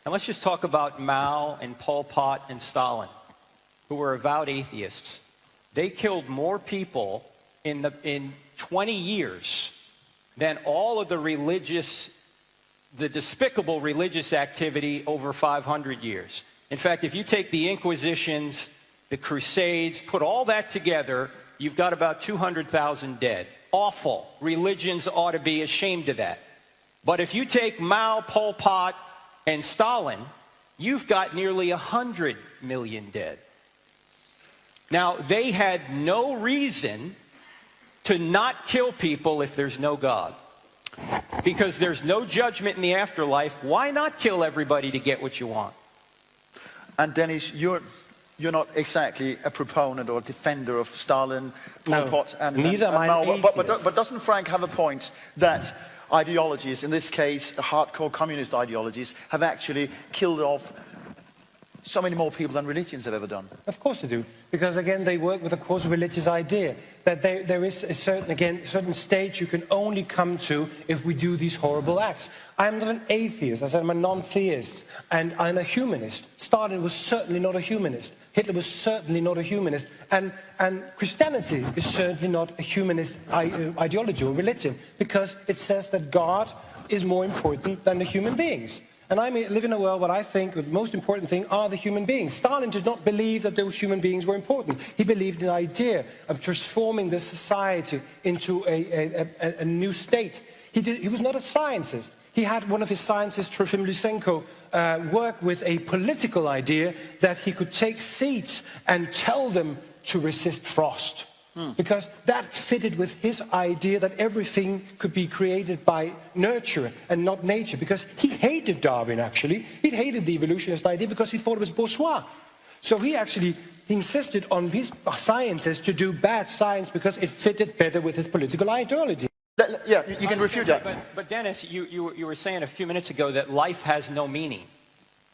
And let's just talk about Mao and Pol Pot and Stalin, who were avowed atheists. They killed more people in 20 years than all of the despicable religious activity over 500 years. In fact, if you take the Inquisitions, the Crusades, put all that together, you've got about 200,000 dead. Awful. Religions ought to be ashamed of that. But if you take Mao, Pol Pot, and Stalin, you've got nearly 100 million dead. Now, they had no reason to not kill people if there's no God. Because there's no judgment in the afterlife. Why not kill everybody to get what you want? And Dennis, you're not exactly a proponent or defender of Stalin, Pol Pot, and Mao. But doesn't Frank have a point that ideologies, in this case hardcore communist ideologies, have actually killed off so many more people than religions have ever done? Of course they do, because again they work with a quasi-religious idea that there is a certain stage you can only come to if we do these horrible acts. I'm not an atheist, I said I'm a non-theist, and I'm a humanist. Stalin was certainly not a humanist. Hitler was certainly not a humanist, and Christianity is certainly not a humanist ideology or religion, because it says that God is more important than the human beings. And I live in a world where I think the most important thing are the human beings. Stalin did not believe that those human beings were important. He believed in the idea of transforming this society into a new state. He was not a scientist. He had one of his scientists, Trofim Lysenko, work with a political idea that he could take seeds and tell them to resist frost. Because that fitted with his idea that everything could be created by nurture and not nature. Because he hated Darwin, actually. He hated the evolutionist idea because he thought it was bourgeois. So he insisted on his scientists to do bad science because it fitted better with his political ideology. Yeah, you can refute that. But Dennis, you were saying a few minutes ago that life has no meaning.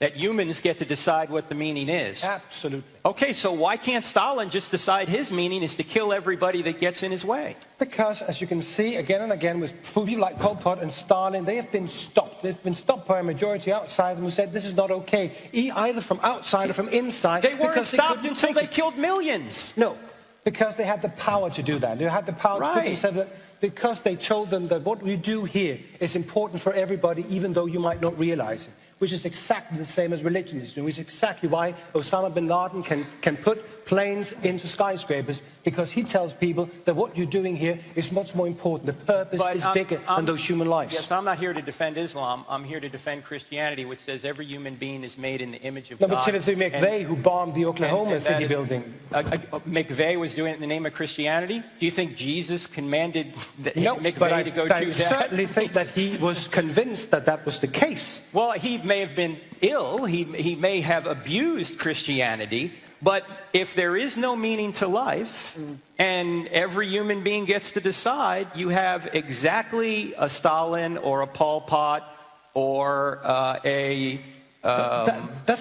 That humans get to decide what the meaning is. Absolutely. Okay, so why can't Stalin just decide his meaning is to kill everybody that gets in his way? Because, as you can see again and again with people like Pol Pot and Stalin, they have been stopped. They've been stopped by a majority outside who said this is not okay, either from outside or from inside. They weren't stopped until they killed millions. No, because they had the power to do that. They had the power to put themselves that. Because they told them that what we do here is important for everybody, even though you might not realize it. Which is exactly the same as religion is doing. Which is exactly why Osama bin Laden can put planes into skyscrapers, because he tells people that what you're doing here is much more important. The purpose is bigger than those human lives. Yes, I'm not here to defend Islam. I'm here to defend Christianity, which says every human being is made in the image of God. No, but Timothy McVeigh, who bombed the Oklahoma City building. McVeigh was doing it in the name of Christianity? Do you think Jesus commanded McVeigh to go do that? I certainly think that he was convinced that that was the case. Well, he may have been ill. He may have abused Christianity. But if there is no meaning to life, and every human being gets to decide, you have exactly a Stalin or a Pol Pot or that's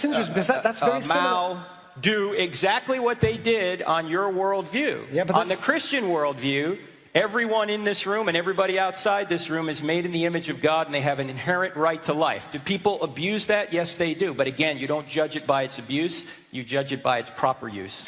interesting, because that's very Mao do exactly what they did on your worldview. Yeah, but on the Christian worldview, everyone in this room and everybody outside this room is made in the image of God, and they have an inherent right to life. Do people abuse that? Yes, they do. But again, you don't judge it by its abuse. You judge it by its proper use.